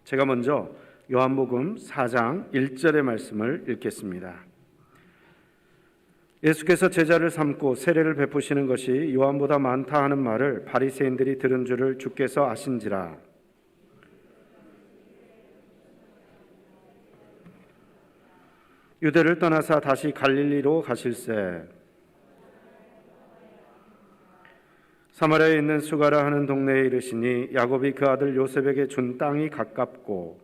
제가 먼저 요한복음 4장 1절의 말씀을 읽겠습니다. 예수께서 제자를 삼고 세례를 베푸시는 것이 요한보다 많다 하는 말을 바리새인들이 들은 줄을 주께서 아신지라. 유대를 떠나사 다시 갈릴리로 가실새 사마리아에 있는 수가라 하는 동네에 이르시니 야곱이 그 아들 요셉에게 준 땅이 가깝고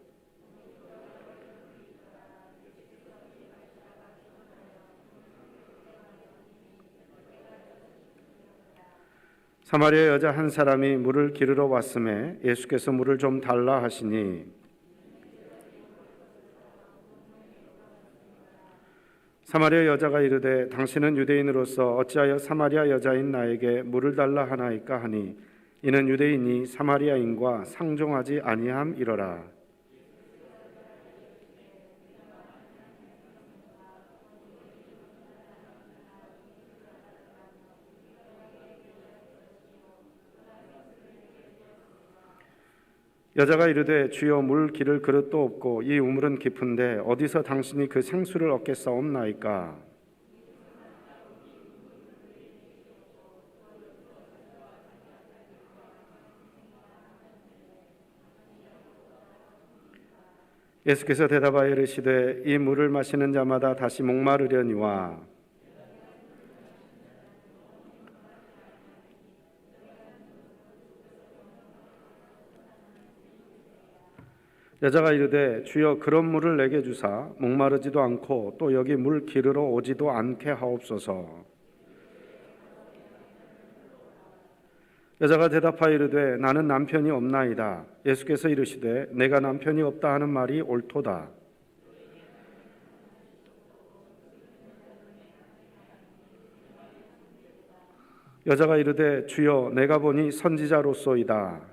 사마리아 여자 한 사람이 물을 기르러 왔음에 예수께서 물을 좀 달라 하시니 사마리아 여자가 이르되 당신은 유대인으로서 어찌하여 사마리아 여자인 나에게 물을 달라 하나이까 하니 이는 유대인이 사마리아인과 상종하지 아니함이러라. 여자가 이르되 주여 물 기를 그릇도 없고 이 우물은 깊은데 어디서 당신이 그 생수를 얻겠사옵나이까. 예수께서 대답하여 이르시되 이 물을 마시는 자마다 다시 목마르려니와 여자가 이르되 주여 그런 물을 내게 주사 목마르지도 않고 또 여기 물 기르러 오지도 않게 하옵소서. 여자가 대답하여 이르되 나는 남편이 없나이다. 예수께서 이르시되 내가 남편이 없다 하는 말이 옳도다. 여자가 이르되 주여 내가 보니 선지자로소이다.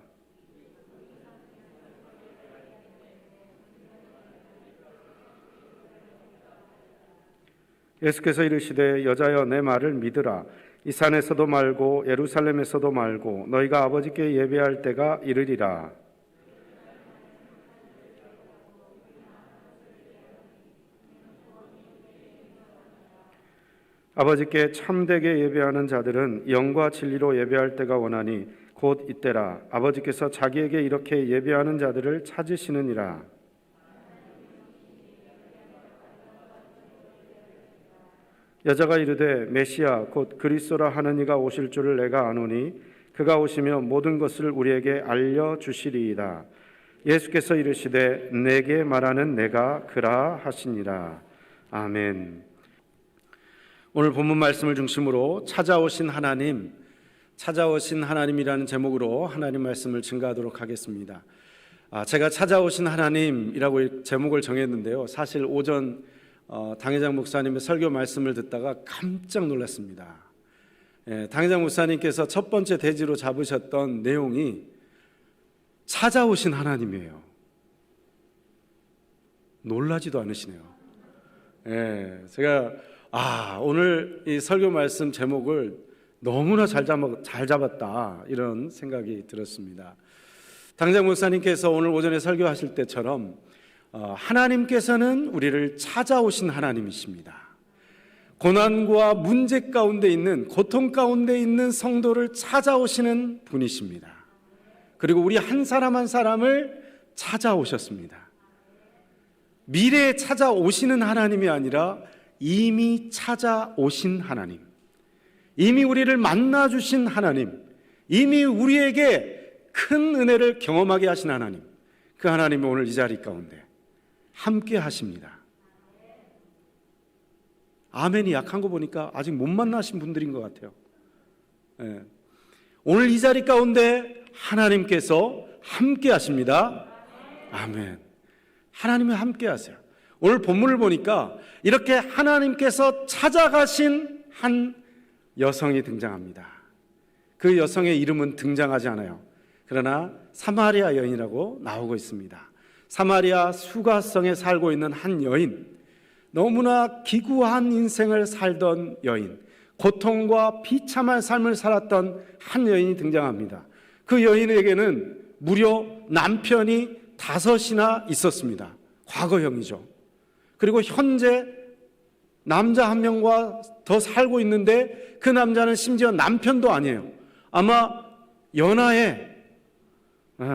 예수께서 이르시되 여자여 내 말을 믿으라. 이 산에서도 말고 예루살렘에서도 말고 너희가 아버지께 예배할 때가 이르리라. 아버지께 참되게 예배하는 자들은 영과 진리로 예배할 때가 원하니 곧 이때라. 아버지께서 자기에게 이렇게 예배하는 자들을 찾으시느니라. 여자가 이르되 메시아 곧 그리스도라 하는 이가 오실 줄을 내가 아노니 그가 오시면 모든 것을 우리에게 알려주시리이다. 예수께서 이르시되 내게 말하는 내가 그라 하시니라. 아멘. 오늘 본문 말씀을 중심으로 찾아오신 하나님이라는 제목으로 하나님 말씀을 증거하도록 하겠습니다. 제가 찾아오신 하나님이라고 제목을 정했는데요. 사실 오전 당회장 목사님의 설교 말씀을 듣다가 깜짝 놀랐습니다. 당회장 목사님께서 첫 번째 대지로 잡으셨던 내용이 찾아오신 하나님이에요. 놀라지도 않으시네요. 제가 오늘 이 설교 말씀 제목을 너무나 잘 잡았다 이런 생각이 들었습니다. 당회장 목사님께서 오늘 오전에 설교하실 때처럼 하나님께서는 우리를 찾아오신 하나님이십니다. 고난과 문제 가운데 있는, 고통 가운데 있는 성도를 찾아오시는 분이십니다. 그리고 우리 한 사람 한 사람을 찾아오셨습니다. 미래에 찾아오시는 하나님이 아니라 이미 찾아오신 하나님, 이미 우리를 만나주신 하나님, 이미 우리에게 큰 은혜를 경험하게 하신 하나님, 그 하나님이 오늘 이 자리 가운데 함께 하십니다. 아멘이 약한 거 보니까 아직 못 만나신 분들인 것 같아요. 오늘 이 자리 가운데 하나님께서 함께 하십니다. 아멘. 하나님이 함께 하세요. 오늘 본문을 보니까 이렇게 하나님께서 찾아가신 한 여성이 등장합니다. 그 여성의 이름은 등장하지 않아요. 그러나 사마리아 여인이라고 나오고 있습니다. 사마리아 수가성에 살고 있는 한 여인, 너무나 기구한 인생을 살던 여인, 고통과 비참한 삶을 살았던 한 여인이 등장합니다. 그 여인에게는 무려 남편이 5이나 있었습니다. 과거형이죠. 그리고 현재 남자 한 명과 더 살고 있는데 그 남자는 심지어 남편도 아니에요. 아마 연하의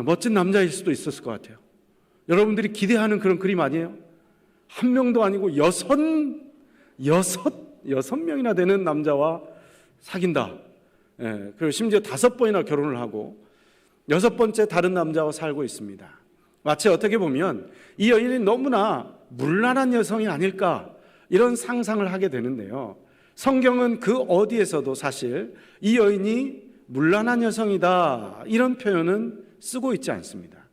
멋진 남자일 수도 있었을 것 같아요. 여러분들이 기대하는 그런 그림 아니에요? 한 명도 아니고 여섯 명이나 되는 남자와 사귄다. 그리고 심지어 5번이나 결혼을 하고 6번째 다른 남자와 살고 있습니다. 마치 어떻게 보면 이 여인이 너무나 문란한 여성이 아닐까 이런 상상을 하게 되는데요. 성경은 그 어디에서도 사실 이 여인이 문란한 여성이다 이런 표현은 쓰고 있지 않습니다.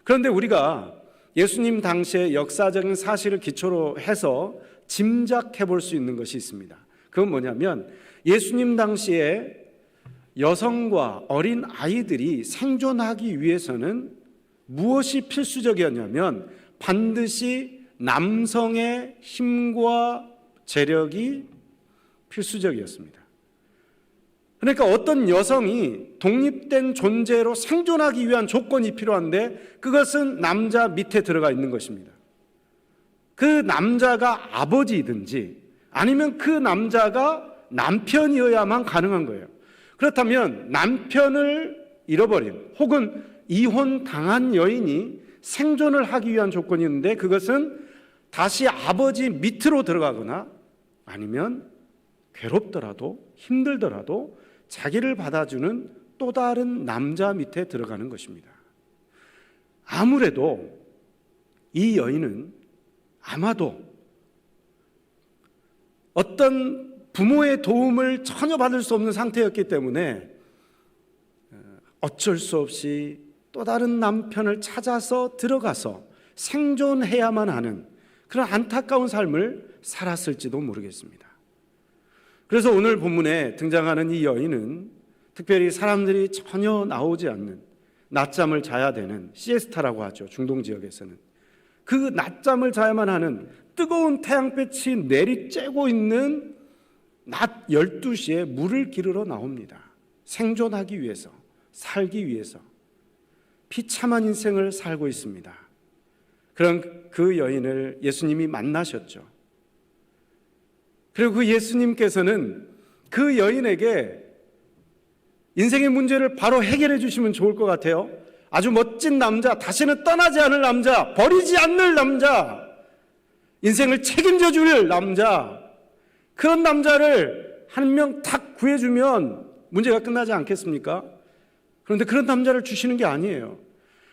그런데 우리가 예수님 당시의 역사적인 사실을 기초로 해서 짐작해 볼 수 있는 것이 있습니다. 그건 뭐냐면 예수님 당시에 여성과 어린 아이들이 생존하기 위해서는 무엇이 필수적이었냐면 반드시 남성의 힘과 재력이 필수적이었습니다. 그러니까 어떤 여성이 독립된 존재로 생존하기 위한 조건이 필요한데 그것은 남자 밑에 들어가 있는 것입니다. 그 남자가 아버지이든지 아니면 그 남자가 남편이어야만 가능한 거예요. 그렇다면 남편을 잃어버린 혹은 이혼당한 여인이 생존을 하기 위한 조건이 있는데 그것은 다시 아버지 밑으로 들어가거나 아니면 괴롭더라도 힘들더라도 자기를 받아주는 또 다른 남자 밑에 들어가는 것입니다. 아무래도 이 여인은 아마도 어떤 부모의 도움을 전혀 받을 수 없는 상태였기 때문에 어쩔 수 없이 또 다른 남편을 찾아서 들어가서 생존해야만 하는 그런 안타까운 삶을 살았을지도 모르겠습니다. 그래서 오늘 본문에 등장하는 이 여인은 특별히 사람들이 전혀 나오지 않는 낮잠을 자야 되는 시에스타라고 하죠. 중동 지역에서는. 그 낮잠을 자야만 하는 뜨거운 태양빛이 내리쬐고 있는 낮 12시에 물을 기르러 나옵니다. 생존하기 위해서, 살기 위해서 비참한 인생을 살고 있습니다. 그런 그 여인을 예수님이 만나셨죠. 그리고 그 예수님께서는 그 여인에게 인생의 문제를 바로 해결해 주시면 좋을 것 같아요. 아주 멋진 남자, 다시는 떠나지 않을 남자, 버리지 않을 남자, 인생을 책임져 줄 남자, 그런 남자를 한 명 탁 구해주면 문제가 끝나지 않겠습니까? 그런데 그런 남자를 주시는 게 아니에요.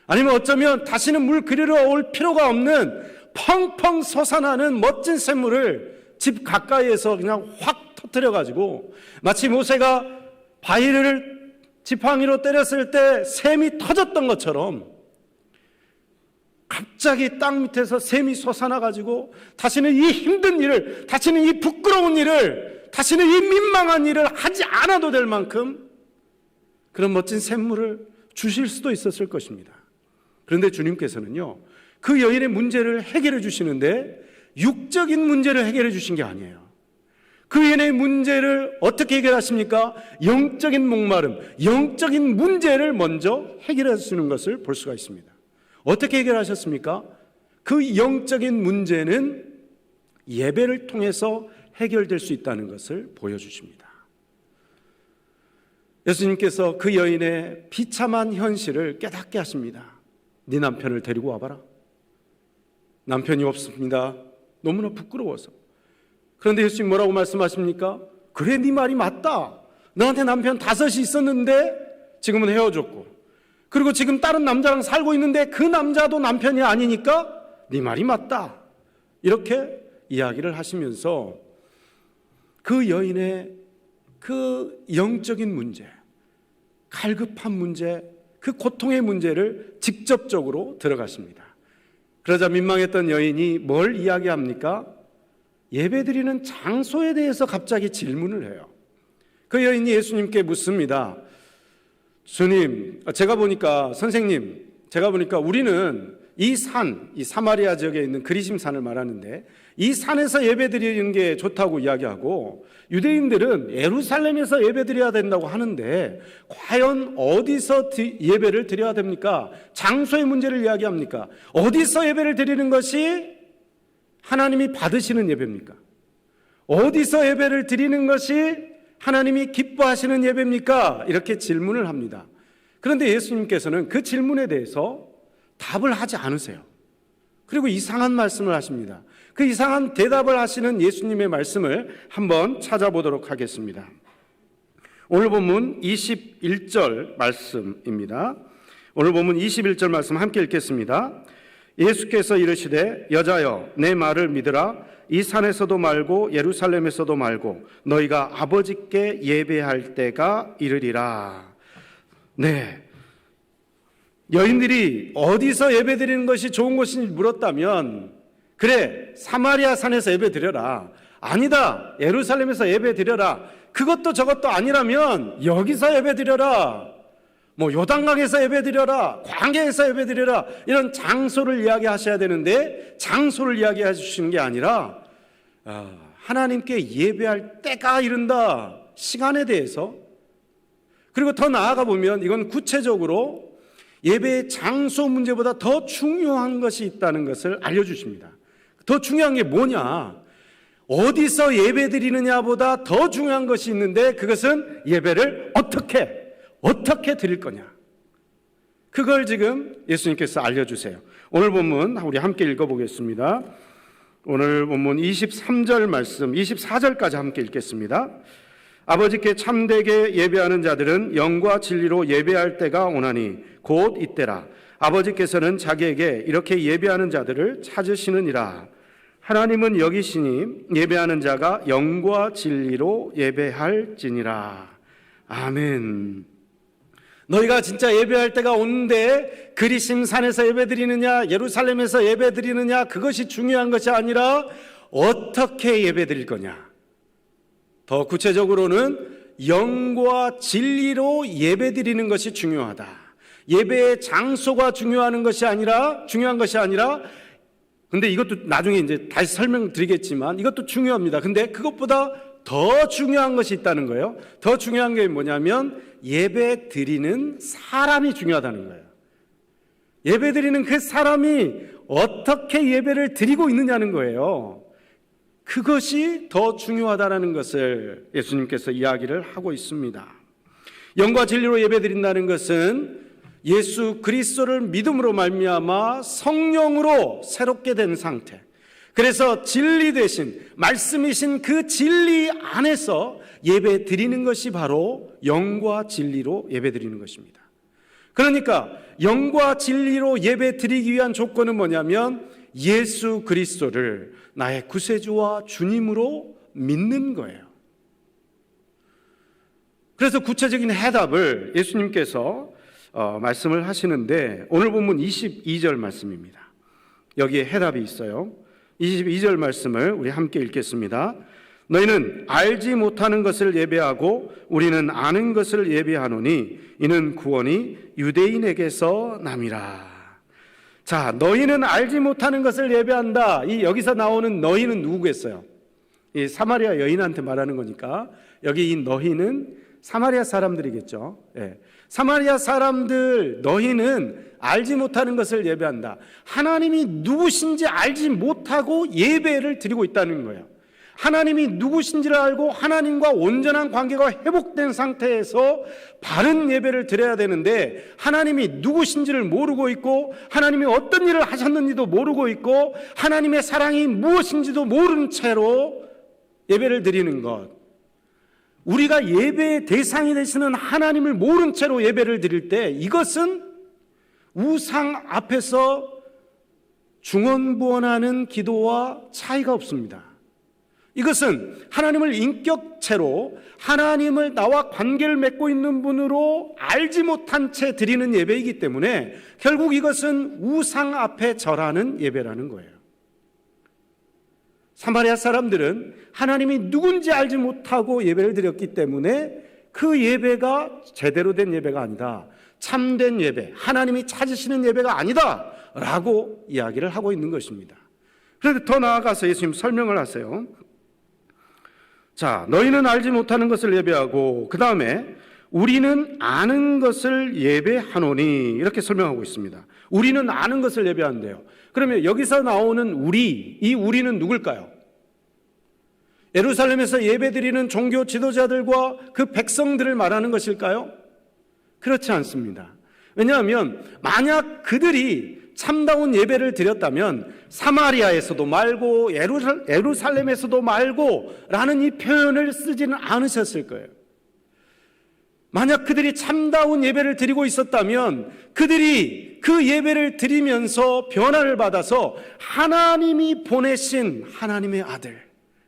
아니면 어쩌면 다시는 물 그리러 올 필요가 없는 펑펑 솟아나는 멋진 샘물을 집 가까이에서 그냥 확 터뜨려가지고 마치 모세가 바위를 지팡이로 때렸을 때 샘이 터졌던 것처럼 갑자기 땅 밑에서 샘이 솟아나가지고 다시는 이 힘든 일을, 다시는 이 부끄러운 일을, 다시는 이 민망한 일을 하지 않아도 될 만큼 그런 멋진 샘물을 주실 수도 있었을 것입니다. 그런데 주님께서는요, 그 여인의 문제를 해결해 주시는데 육적인 문제를 해결해 주신 게 아니에요. 그 여인의 문제를 어떻게 해결하십니까? 영적인 목마름, 영적인 문제를 먼저 해결해 주시는 것을 볼 수가 있습니다. 어떻게 해결하셨습니까? 그 영적인 문제는 예배를 통해서 해결될 수 있다는 것을 보여주십니다. 예수님께서 그 여인의 비참한 현실을 깨닫게 하십니다. 네 남편을 데리고 와봐라. 남편이 없습니다. 너무나 부끄러워서. 그런데 예수님 뭐라고 말씀하십니까? 그래, 네 말이 맞다. 너한테 남편 5이 있었는데 지금은 헤어졌고, 그리고 지금 다른 남자랑 살고 있는데 그 남자도 남편이 아니니까 네 말이 맞다. 이렇게 이야기를 하시면서 그 여인의 그 영적인 문제, 갈급한 문제, 그 고통의 문제를 직접적으로 들어가십니다. 그러자 민망했던 여인이 뭘 이야기합니까? 예배드리는 장소에 대해서 갑자기 질문을 해요. 그 여인이 예수님께 묻습니다. 주님, 제가 보니까, 선생님, 제가 보니까 우리는 이 산, 이 사마리아 지역에 있는 그리심 산을 말하는데 이 산에서 예배드리는 게 좋다고 이야기하고 유대인들은 예루살렘에서 예배드려야 된다고 하는데 과연 어디서 예배를 드려야 됩니까? 장소의 문제를 이야기합니까? 어디서 예배를 드리는 것이 하나님이 받으시는 예배입니까? 어디서 예배를 드리는 것이 하나님이 기뻐하시는 예배입니까? 이렇게 질문을 합니다. 그런데 예수님께서는 그 질문에 대해서 답을 하지 않으세요. 그리고 이상한 말씀을 하십니다. 그 이상한 대답을 하시는 예수님의 말씀을 한번 찾아보도록 하겠습니다. 오늘 본문 21절 말씀입니다. 오늘 본문 21절 말씀 함께 읽겠습니다. 예수께서 이르시되 여자여 내 말을 믿으라. 이 산에서도 말고 예루살렘에서도 말고 너희가 아버지께 예배할 때가 이르리라. 네, 여인들이 어디서 예배드리는 것이 좋은 것인지 물었다면 그래, 사마리아 산에서 예배드려라. 아니다, 예루살렘에서 예배드려라. 그것도 저것도 아니라면 여기서 예배드려라. 요단강에서 예배드려라, 광야에서 예배드려라, 이런 장소를 이야기하셔야 되는데 장소를 이야기해 주시는 게 아니라 하나님께 예배할 때가 이른다, 시간에 대해서. 그리고 더 나아가 보면 이건 구체적으로 예배의 장소 문제보다 더 중요한 것이 있다는 것을 알려주십니다. 더 중요한 게 뭐냐? 어디서 예배드리느냐보다 더 중요한 것이 있는데 그것은 예배를 어떻게 드릴 거냐. 그걸 지금 예수님께서 알려주세요. 오늘 본문 우리 함께 읽어보겠습니다. 오늘 본문 23절 말씀 24절까지 함께 읽겠습니다. 아버지께 참되게 예배하는 자들은 영과 진리로 예배할 때가 오나니 곧 이때라. 아버지께서는 자기에게 이렇게 예배하는 자들을 찾으시느니라. 하나님은 여기시니 예배하는 자가 영과 진리로 예배할지니라. 아멘. 너희가 진짜 예배할 때가 오는데 그리심 산에서 예배드리느냐 예루살렘에서 예배드리느냐 그것이 중요한 것이 아니라 어떻게 예배드릴 거냐. 더 구체적으로는 영과 진리로 예배드리는 것이 중요하다. 예배의 장소가 중요한 것이 아니라 근데 이것도 나중에 이제 다시 설명드리겠지만 이것도 중요합니다. 근데 그것보다 더 중요한 것이 있다는 거예요. 더 중요한 게 뭐냐면 예배 드리는 사람이 중요하다는 거예요. 예배 드리는 그 사람이 어떻게 예배를 드리고 있느냐는 거예요. 그것이 더 중요하다는 것을 예수님께서 이야기를 하고 있습니다. 영과 진리로 예배 드린다는 것은 예수 그리스도를 믿음으로 말미암아 성령으로 새롭게 된 상태, 그래서 진리 대신 말씀이신 그 진리 안에서 예배 드리는 것이 바로 영과 진리로 예배 드리는 것입니다. 그러니까 영과 진리로 예배 드리기 위한 조건은 뭐냐면 예수 그리스도를 나의 구세주와 주님으로 믿는 거예요. 그래서 구체적인 해답을 예수님께서 말씀을 하시는데 오늘 본문 22절 말씀입니다. 여기에 해답이 있어요. 22절 말씀을 우리 함께 읽겠습니다. 너희는 알지 못하는 것을 예배하고 우리는 아는 것을 예배하노니 이는 구원이 유대인에게서 남이라. 자, 너희는 알지 못하는 것을 예배한다. 이 여기서 나오는 너희는 누구겠어요? 이 사마리아 여인한테 말하는 거니까 여기 이 너희는 사마리아 사람들이겠죠. 예. 사마리아 사람들, 너희는 알지 못하는 것을 예배한다. 하나님이 누구신지 알지 못하고 예배를 드리고 있다는 거예요. 하나님이 누구신지를 알고 하나님과 온전한 관계가 회복된 상태에서 바른 예배를 드려야 되는데 하나님이 누구신지를 모르고 있고 하나님이 어떤 일을 하셨는지도 모르고 있고 하나님의 사랑이 무엇인지도 모르는 채로 예배를 드리는 것, 우리가 예배의 대상이 되시는 하나님을 모른 채로 예배를 드릴 때 이것은 우상 앞에서 중언부언하는 기도와 차이가 없습니다. 이것은 하나님을 인격체로 하나님을 나와 관계를 맺고 있는 분으로 알지 못한 채 드리는 예배이기 때문에 결국 이것은 우상 앞에 절하는 예배라는 거예요. 사마리아 사람들은 하나님이 누군지 알지 못하고 예배를 드렸기 때문에 그 예배가 제대로 된 예배가 아니다. 참된 예배, 하나님이 찾으시는 예배가 아니다 라고 이야기를 하고 있는 것입니다. 그런데 더 나아가서 예수님 설명을 하세요. 자, 너희는 알지 못하는 것을 예배하고 그 다음에 우리는 아는 것을 예배하노니 이렇게 설명하고 있습니다. 우리는 아는 것을 예배한대요. 그러면 여기서 나오는 우리, 이 우리는 누굴까요? 예루살렘에서 예배드리는 종교 지도자들과 그 백성들을 말하는 것일까요? 그렇지 않습니다. 왜냐하면 만약 그들이 참다운 예배를 드렸다면 사마리아에서도 말고 예루살렘에서도 말고 라는 이 표현을 쓰지는 않으셨을 거예요. 만약 그들이 참다운 예배를 드리고 있었다면 그들이 그 예배를 드리면서 변화를 받아서 하나님이 보내신 하나님의 아들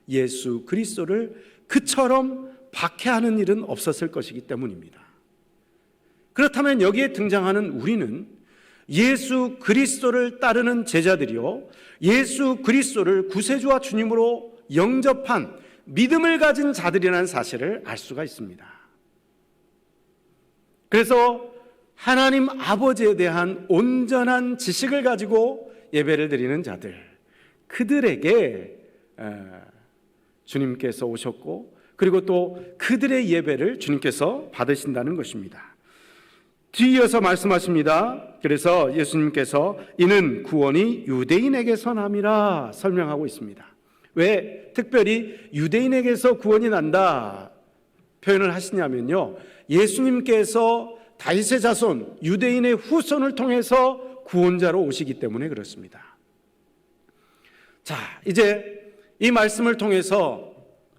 예수 그리스도를 그처럼 박해하는 일은 없었을 것이기 때문입니다. 그렇다면 여기에 등장하는 우리는 예수 그리스도를 따르는 제자들이요, 예수 그리스도를 구세주와 주님으로 영접한 믿음을 가진 자들이라는 사실을 알 수가 있습니다. 그래서 하나님 아버지에 대한 온전한 지식을 가지고 예배를 드리는 자들, 그들에게 주님께서 오셨고 그리고 또 그들의 예배를 주님께서 받으신다는 것입니다. 뒤이어서 말씀하십니다. 그래서 예수님께서 이는 구원이 유대인에게서 남이라 설명하고 있습니다. 왜 특별히 유대인에게서 구원이 난다 표현을 하시냐면요, 예수님께서 다윗의 자손 유대인의 후손을 통해서 구원자로 오시기 때문에 그렇습니다. 자, 이제 이 말씀을 통해서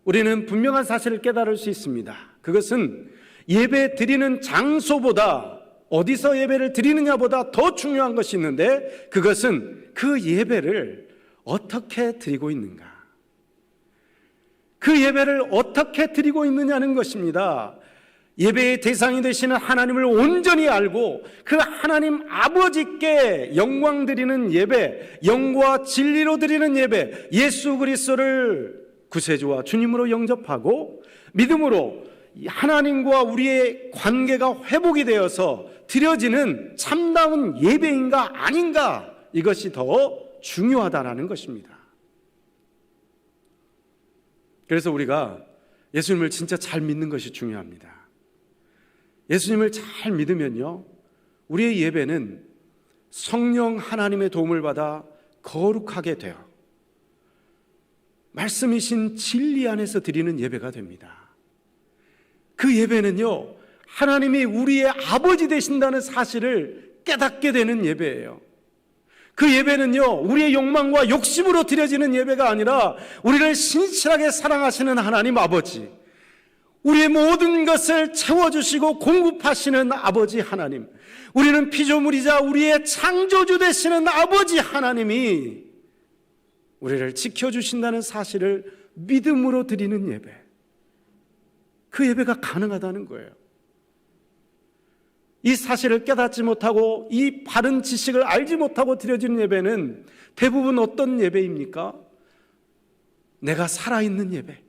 우리는 분명한 사실을 깨달을 수 있습니다. 그것은 예배 드리는 장소보다 어디서 예배를 드리느냐보다 더 중요한 것이 있는데 그것은 그 예배를 어떻게 드리고 있는가, 그 예배를 어떻게 드리고 있느냐는 것입니다. 예배의 대상이 되시는 하나님을 온전히 알고 그 하나님 아버지께 영광 드리는 예배, 영과 진리로 드리는 예배, 예수 그리스도를 구세주와 주님으로 영접하고 믿음으로 하나님과 우리의 관계가 회복이 되어서 드려지는 참다운 예배인가 아닌가, 이것이 더 중요하다는 것입니다. 그래서 우리가 예수님을 진짜 잘 믿는 것이 중요합니다. 예수님을 잘 믿으면요, 우리의 예배는 성령 하나님의 도움을 받아 거룩하게 되어 말씀이신 진리 안에서 드리는 예배가 됩니다. 그 예배는요, 하나님이 우리의 아버지 되신다는 사실을 깨닫게 되는 예배예요. 그 예배는요, 우리의 욕망과 욕심으로 드려지는 예배가 아니라 우리를 신실하게 사랑하시는 하나님 아버지, 우리의 모든 것을 채워주시고 공급하시는 아버지 하나님, 우리는 피조물이자 우리의 창조주 되시는 아버지 하나님이 우리를 지켜주신다는 사실을 믿음으로 드리는 예배, 그 예배가 가능하다는 거예요. 이 사실을 깨닫지 못하고 이 바른 지식을 알지 못하고 드려지는 예배는 대부분 어떤 예배입니까? 내가 살아있는 예배,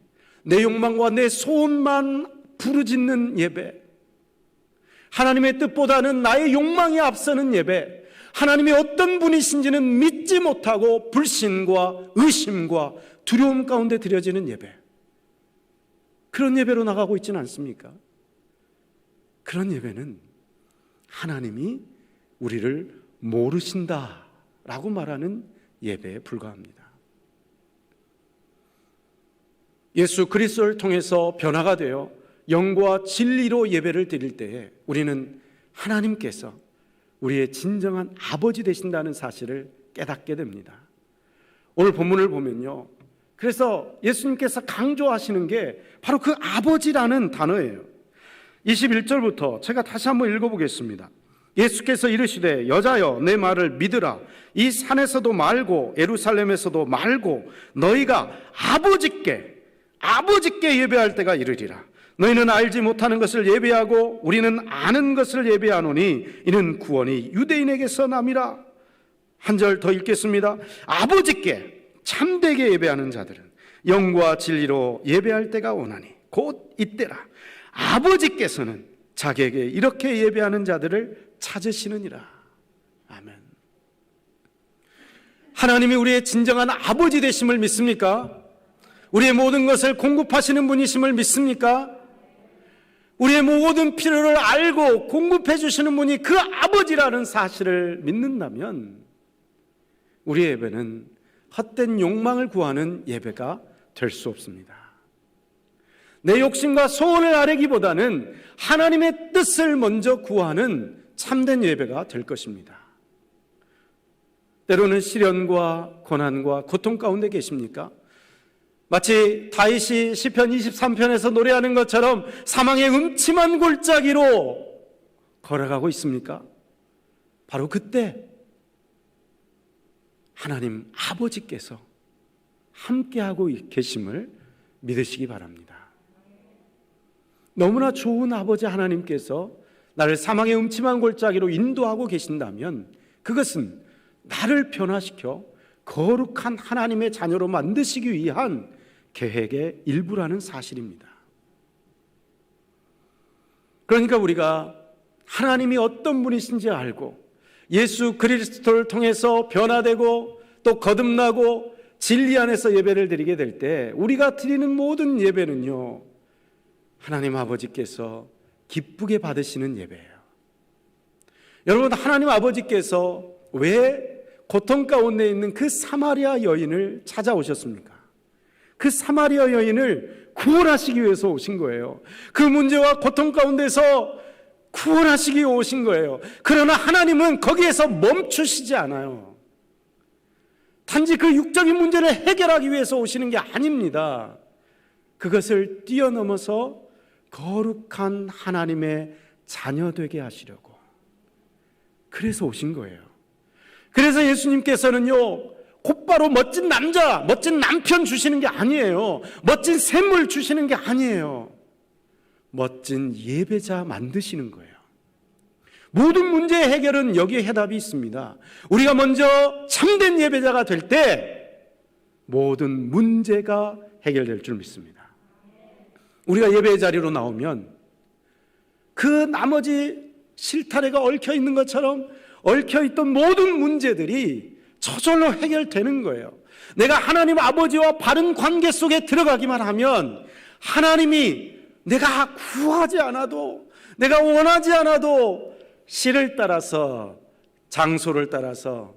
내 욕망과 내 소원만 부르짖는 예배, 하나님의 뜻보다는 나의 욕망이 앞서는 예배, 하나님이 어떤 분이신지는 믿지 못하고 불신과 의심과 두려움 가운데 드려지는 예배, 그런 예배로 나가고 있지는 않습니까? 그런 예배는 하나님이 우리를 모르신다라고 말하는 예배에 불과합니다. 예수 그리스도를 통해서 변화가 되어 영과 진리로 예배를 드릴 때에 우리는 하나님께서 우리의 진정한 아버지 되신다는 사실을 깨닫게 됩니다. 오늘 본문을 보면요, 그래서 예수님께서 강조하시는 게 바로 그 아버지라는 단어예요. 21절부터 제가 다시 한번 읽어보겠습니다. 예수께서 이르시되 여자여 내 말을 믿으라. 이 산에서도 말고 예루살렘에서도 말고 너희가 아버지께 예배할 때가 이르리라. 너희는 알지 못하는 것을 예배하고 우리는 아는 것을 예배하노니 이는 구원이 유대인에게서 남이라. 한 절 더 읽겠습니다. 아버지께 참되게 예배하는 자들은 영과 진리로 예배할 때가 오나니 곧 이때라. 아버지께서는 자기에게 이렇게 예배하는 자들을 찾으시느니라. 아멘. 하나님이 우리의 진정한 아버지 되심을 믿습니까? 우리의 모든 것을 공급하시는 분이심을 믿습니까? 우리의 모든 필요를 알고 공급해 주시는 분이 그 아버지라는 사실을 믿는다면 우리의 예배는 헛된 욕망을 구하는 예배가 될 수 없습니다. 내 욕심과 소원을 아뢰기보다는 하나님의 뜻을 먼저 구하는 참된 예배가 될 것입니다. 때로는 시련과 고난과 고통 가운데 계십니까? 마치 다윗이 시편 23편에서 노래하는 것처럼 사망의 음침한 골짜기로 걸어가고 있습니까? 바로 그때 하나님 아버지께서 함께하고 계심을 믿으시기 바랍니다. 너무나 좋은 아버지 하나님께서 나를 사망의 음침한 골짜기로 인도하고 계신다면 그것은 나를 변화시켜 거룩한 하나님의 자녀로 만드시기 위한 계획의 일부라는 사실입니다. 그러니까 우리가 하나님이 어떤 분이신지 알고 예수 그리스도를 통해서 변화되고 또 거듭나고 진리 안에서 예배를 드리게 될 때 우리가 드리는 모든 예배는요, 하나님 아버지께서 기쁘게 받으시는 예배예요. 여러분, 하나님 아버지께서 왜 고통 가운데 있는 그 사마리아 여인을 찾아오셨습니까? 그 사마리아 여인을 구원하시기 위해서 오신 거예요. 그 문제와 고통 가운데서 구원하시기 위해 오신 거예요. 그러나 하나님은 거기에서 멈추시지 않아요. 단지 그 육적인 문제를 해결하기 위해서 오시는 게 아닙니다. 그것을 뛰어넘어서 거룩한 하나님의 자녀 되게 하시려고, 그래서 오신 거예요. 그래서 예수님께서는요, 곧바로 멋진 남자, 멋진 남편 주시는 게 아니에요. 멋진 샘물 주시는 게 아니에요. 멋진 예배자 만드시는 거예요. 모든 문제의 해결은 여기에 해답이 있습니다. 우리가 먼저 참된 예배자가 될 때 모든 문제가 해결될 줄 믿습니다. 우리가 예배의 자리로 나오면 그 나머지 실타래가 얽혀 있는 것처럼 얽혀 있던 모든 문제들이 저절로 해결되는 거예요. 내가 하나님 아버지와 바른 관계 속에 들어가기만 하면 하나님이 내가 구하지 않아도, 내가 원하지 않아도 시를 따라서, 장소를 따라서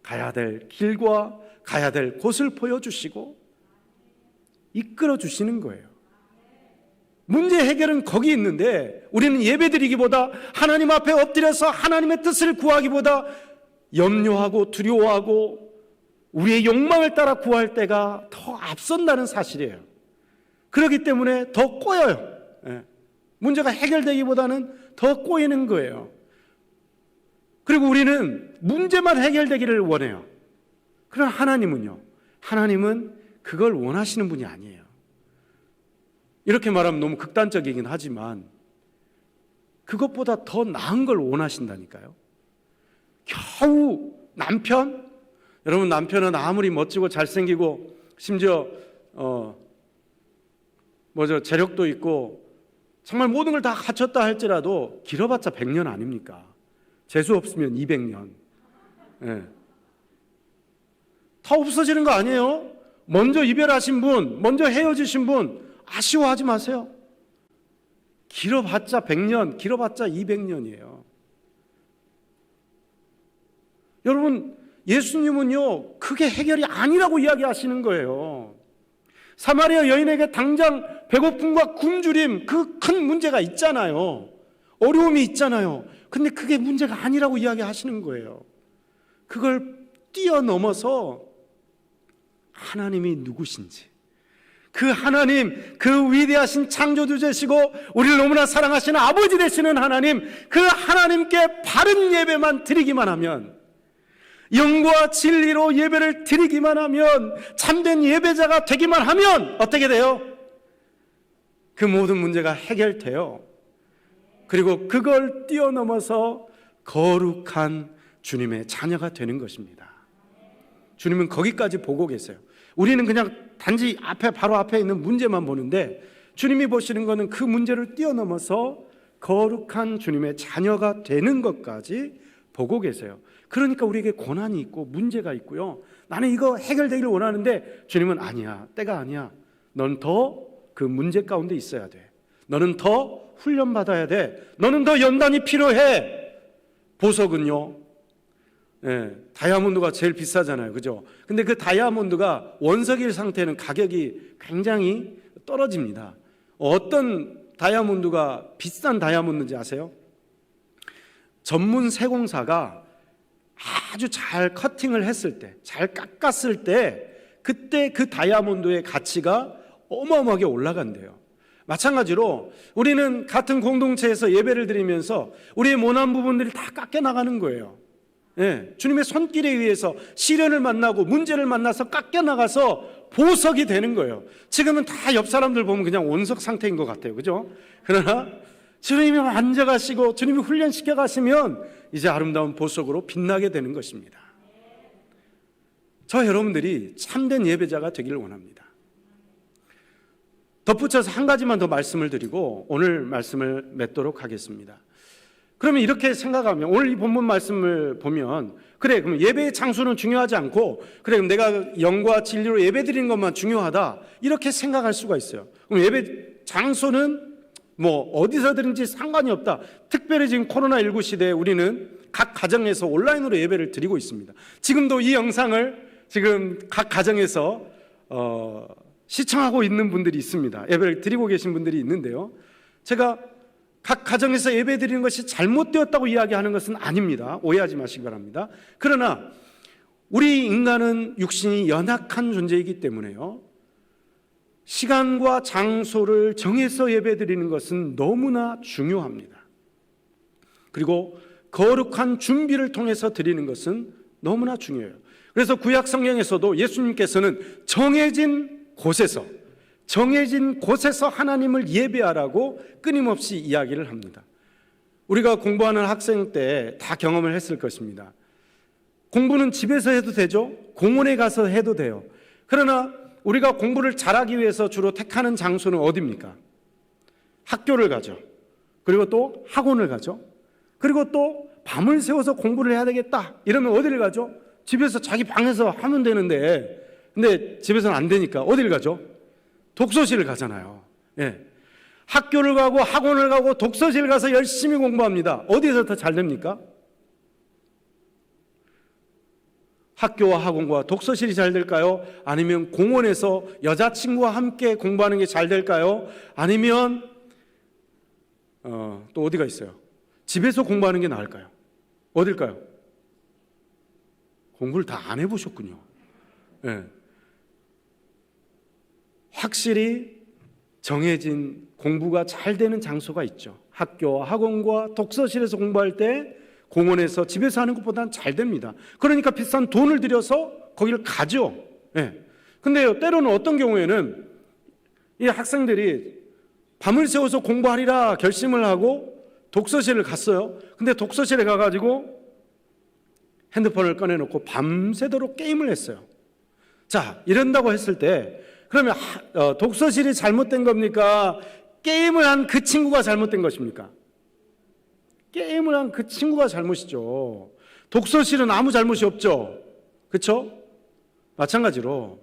가야 될 길과 가야 될 곳을 보여주시고 이끌어 주시는 거예요. 문제 해결은 거기 있는데 우리는 예배드리기보다, 하나님 앞에 엎드려서 하나님의 뜻을 구하기보다 염려하고 두려워하고 우리의 욕망을 따라 구할 때가 더 앞선다는 사실이에요. 그렇기 때문에 더 꼬여요. 문제가 해결되기보다는 더 꼬이는 거예요. 그리고 우리는 문제만 해결되기를 원해요. 그러나 하나님은요, 하나님은 그걸 원하시는 분이 아니에요. 이렇게 말하면 너무 극단적이긴 하지만 그것보다 더 나은 걸 원하신다니까요. 겨우 남편? 여러분, 남편은 아무리 멋지고 잘생기고 심지어 재력도 있고 정말 모든 걸 다 갖췄다 할지라도 길어봤자 100년 아닙니까? 재수 없으면 200년. 다 없어지는 거 아니에요? 먼저 이별하신 분, 먼저 헤어지신 분 아쉬워하지 마세요. 길어봤자 100년, 길어봤자 200년이에요. 여러분, 예수님은요, 그게 해결이 아니라고 이야기하시는 거예요. 사마리아 여인에게 당장 배고픔과 굶주림, 그 큰 문제가 있잖아요. 어려움이 있잖아요. 근데 그게 문제가 아니라고 이야기하시는 거예요. 그걸 뛰어넘어서 하나님이 누구신지, 그 하나님, 그 위대하신 창조주 되시고 우리를 너무나 사랑하시는 아버지 되시는 하나님, 그 하나님께 바른 예배만 드리기만 하면, 영과 진리로 예배를 드리기만 하면, 참된 예배자가 되기만 하면 어떻게 돼요? 그 모든 문제가 해결돼요. 그리고 그걸 뛰어넘어서 거룩한 주님의 자녀가 되는 것입니다. 주님은 거기까지 보고 계세요. 우리는 그냥 단지 바로 앞에 있는 문제만 보는데 주님이 보시는 것은 그 문제를 뛰어넘어서 거룩한 주님의 자녀가 되는 것까지 보고 계세요. 그러니까 우리에게 고난이 있고 문제가 있고요, 나는 이거 해결되기를 원하는데 주님은 아니야, 때가 아니야, 넌 더 그 문제 가운데 있어야 돼, 너는 더 훈련받아야 돼, 너는 더 연단이 필요해. 보석은요, 다이아몬드가 제일 비싸잖아요, 그죠? 근데 그 다이아몬드가 원석일 상태는 가격이 굉장히 떨어집니다. 어떤 다이아몬드가 비싼 다이아몬드인지 아세요? 전문 세공사가 아주 잘 커팅을 했을 때, 잘 깎았을 때, 그때 그 다이아몬드의 가치가 어마어마하게 올라간대요. 마찬가지로 우리는 같은 공동체에서 예배를 드리면서 우리의 모난 부분들이 다 깎여 나가는 거예요. 주님의 손길에 의해서 시련을 만나고 문제를 만나서 깎여 나가서 보석이 되는 거예요. 지금은 다 옆 사람들 보면 그냥 원석 상태인 것 같아요, 그죠? 그러나 주님이 만져가시고 주님이 훈련시켜 가시면 이제 아름다운 보석으로 빛나게 되는 것입니다. 저 여러분들이 참된 예배자가 되기를 원합니다. 덧붙여서 한 가지만 더 말씀을 드리고 오늘 말씀을 맺도록 하겠습니다. 그러면 이렇게 생각하면, 오늘 이 본문 말씀을 보면, 그래, 그럼 예배의 장소는 중요하지 않고, 그래, 그럼 내가 영과 진리로 예배 드리는 것만 중요하다, 이렇게 생각할 수가 있어요. 그럼 예배 장소는 뭐 어디서 드리는지 상관이 없다. 특별히 지금 코로나19 시대에 우리는 각 가정에서 온라인으로 예배를 드리고 있습니다. 지금도 이 영상을 지금 각 가정에서 시청하고 있는 분들이 있습니다. 예배를 드리고 계신 분들이 있는데요, 제가 각 가정에서 예배 드리는 것이 잘못되었다고 이야기하는 것은 아닙니다. 오해하지 마시기 바랍니다. 그러나 우리 인간은 육신이 연약한 존재이기 때문에요, 시간과 장소를 정해서 예배 드리는 것은 너무나 중요합니다. 그리고 거룩한 준비를 통해서 드리는 것은 너무나 중요해요. 그래서 구약 성경에서도 예수님께서는 정해진 곳에서 하나님을 예배하라고 끊임없이 이야기를 합니다. 우리가 공부하는 학생 때 다 경험을 했을 것입니다. 공부는 집에서 해도 되죠, 공원에 가서 해도 돼요. 그러나 우리가 공부를 잘하기 위해서 주로 택하는 장소는 어디입니까? 학교를 가죠. 그리고 또 학원을 가죠. 그리고 또 밤을 새워서 공부를 해야 되겠다 이러면 어디를 가죠? 집에서 자기 방에서 하면 되는데, 근데 집에서는 안 되니까 어디를 가죠? 독서실을 가잖아요. 학교를 가고 학원을 가고 독서실 가서 열심히 공부합니다. 어디에서 더 잘 됩니까? 학교와 학원과 독서실이 잘 될까요? 아니면 공원에서 여자친구와 함께 공부하는 게 잘 될까요? 아니면 또 어디가 있어요? 집에서 공부하는 게 나을까요? 어딜까요? 공부를 다 안 해보셨군요. 확실히 정해진 공부가 잘 되는 장소가 있죠. 학교와 학원과 독서실에서 공부할 때 공원에서 집에서 하는 것보다는 잘 됩니다. 그러니까 비싼 돈을 들여서 거기를 가죠. 근데요, 때로는 어떤 경우에는 이 학생들이 밤을 새워서 공부하리라 결심을 하고 독서실을 갔어요. 근데 독서실에 가가지고 핸드폰을 꺼내놓고 밤새도록 게임을 했어요. 자, 이런다고 했을 때 그러면 독서실이 잘못된 겁니까? 게임을 한 그 친구가 잘못된 것입니까? 게임을 한 그 친구가 잘못이죠. 독서실은 아무 잘못이 없죠. 그렇죠? 마찬가지로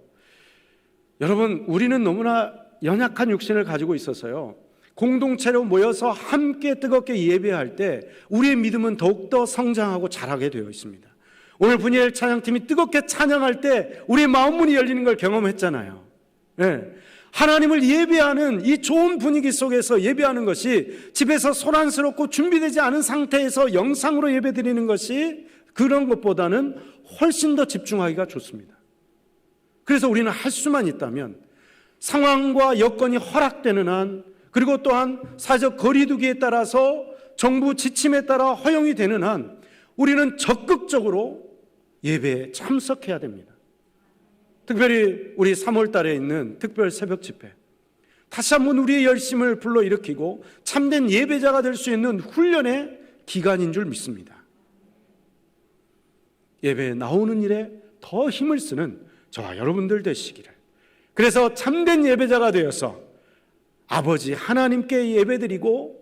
여러분, 우리는 너무나 연약한 육신을 가지고 있어서요, 공동체로 모여서 함께 뜨겁게 예배할 때 우리의 믿음은 더욱더 성장하고 자라게 되어 있습니다. 오늘 분이엘 찬양팀이 뜨겁게 찬양할 때 우리의 마음 문이 열리는 걸 경험했잖아요. 하나님을 예배하는 이 좋은 분위기 속에서 예배하는 것이 집에서 소란스럽고 준비되지 않은 상태에서 영상으로 예배드리는 것이 그런 것보다는 훨씬 더 집중하기가 좋습니다. 그래서 우리는 할 수만 있다면 상황과 여건이 허락되는 한, 그리고 또한 사회적 거리두기에 따라서 정부 지침에 따라 허용이 되는 한 우리는 적극적으로 예배에 참석해야 됩니다. 특별히 우리 3월 달에 있는 특별 새벽 집회, 다시 한번 우리의 열심을 불러일으키고 참된 예배자가 될 수 있는 훈련의 기간인 줄 믿습니다. 예배에 나오는 일에 더 힘을 쓰는 저와 여러분들 되시기를, 그래서 참된 예배자가 되어서 아버지 하나님께 예배드리고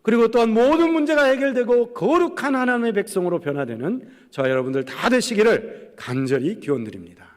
그리고 또한 모든 문제가 해결되고 거룩한 하나님의 백성으로 변화되는 저와 여러분들 다 되시기를 간절히 기원드립니다.